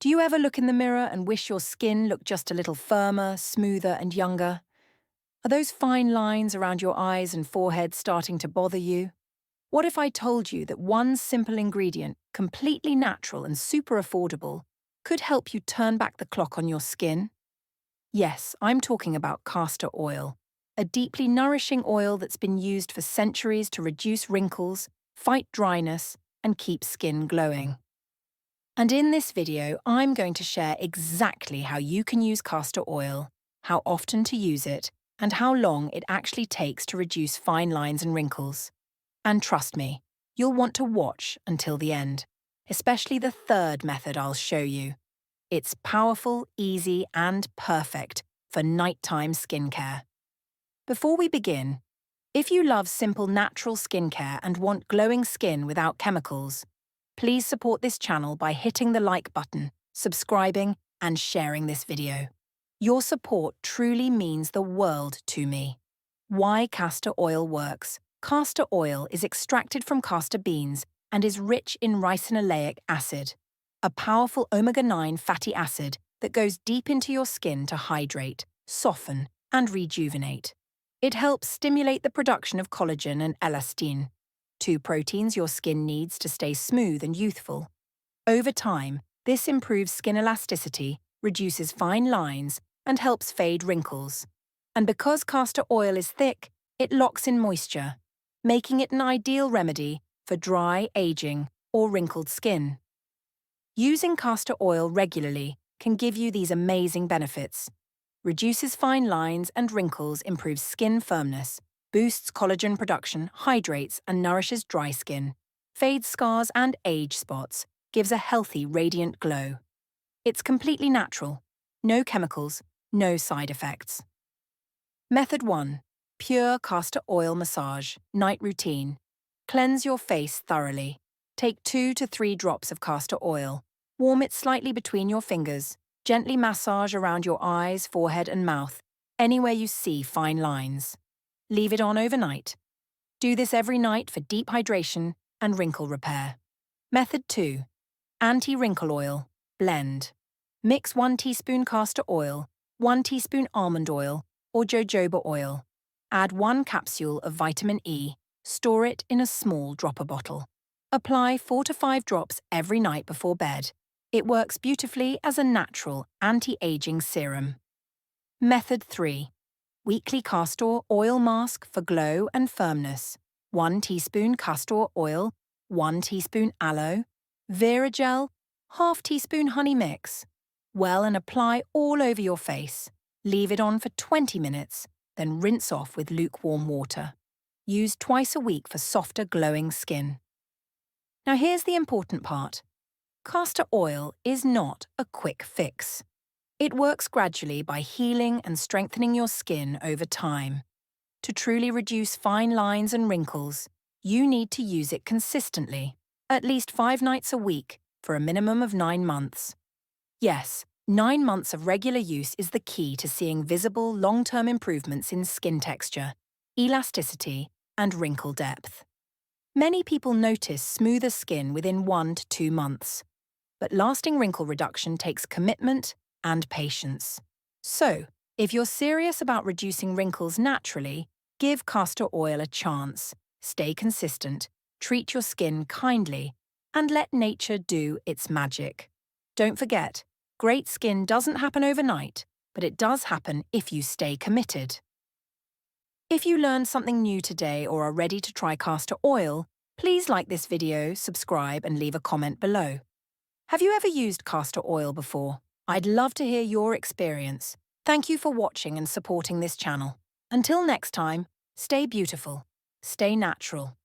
Do you ever look in the mirror and wish your skin looked just a little firmer, smoother, and younger? Are those fine lines around your eyes and forehead starting to bother you? What if I told you that one simple ingredient, completely natural and super affordable, could help you turn back the clock on your skin? Yes, I'm talking about castor oil, a deeply nourishing oil that's been used for centuries to reduce wrinkles, fight dryness, and keep skin glowing. And in this video, I'm going to share exactly how you can use castor oil, how often to use it, and how long it actually takes to reduce fine lines and wrinkles. And trust me, you'll want to watch until the end, especially the third method I'll show you. It's powerful, easy, and perfect for nighttime skincare. Before we begin, if you love simple natural skincare and want glowing skin without chemicals, please support this channel by hitting the like button, subscribing, and sharing this video. Your support truly means the world to me. Why castor oil works. Castor oil is extracted from castor beans and is rich in ricinoleic acid, a powerful omega-9 fatty acid that goes deep into your skin to hydrate, soften, and rejuvenate. It helps stimulate the production of collagen and elastin, two proteins your skin needs to stay smooth and youthful. Over time, this improves skin elasticity, reduces fine lines, and helps fade wrinkles. And because castor oil is thick, it locks in moisture, making it an ideal remedy for dry, aging, or wrinkled skin. Using castor oil regularly can give you these amazing benefits. Reduces fine lines and wrinkles, improves skin firmness, boosts collagen production, hydrates and nourishes dry skin, fades scars and age spots, gives a healthy, radiant glow. It's completely natural. No chemicals, no side effects. Method 1. Pure castor oil massage, night routine. Cleanse your face thoroughly. Take 2 to 3 drops of castor oil. Warm it slightly between your fingers. Gently massage around your eyes, forehead and mouth, anywhere you see fine lines. Leave it on overnight. Do this every night for deep hydration and wrinkle repair. Method 2. Anti-wrinkle oil. Blend. Mix 1 teaspoon castor oil, 1 teaspoon almond oil, or jojoba oil. Add 1 capsule of vitamin E. Store it in a small dropper bottle. Apply 4 to 5 drops every night before bed. It works beautifully as a natural anti-aging serum. Method 3. Weekly castor oil mask for glow and firmness. 1 teaspoon castor oil, 1 teaspoon aloe, Vera gel, half teaspoon honey mix. Well and apply all over your face. Leave it on for 20 minutes, then rinse off with lukewarm water. Use twice a week for softer, glowing skin. Now here's the important part. Castor oil is not a quick fix. It works gradually by healing and strengthening your skin over time. To truly reduce fine lines and wrinkles, you need to use it consistently, at least 5 nights a week, for a minimum of 9 months. Yes, 9 months of regular use is the key to seeing visible, long-term improvements in skin texture, elasticity, and wrinkle depth. Many people notice smoother skin within 1 to 2 months. But lasting wrinkle reduction takes commitment and patience. So, if you're serious about reducing wrinkles naturally, give castor oil a chance, stay consistent, treat your skin kindly, and let nature do its magic. Don't forget, great skin doesn't happen overnight, but it does happen if you stay committed. If you learned something new today or are ready to try castor oil, please like this video, subscribe, and leave a comment below. Have you ever used castor oil before? I'd love to hear your experience. Thank you for watching and supporting this channel. Until next time, stay beautiful, stay natural,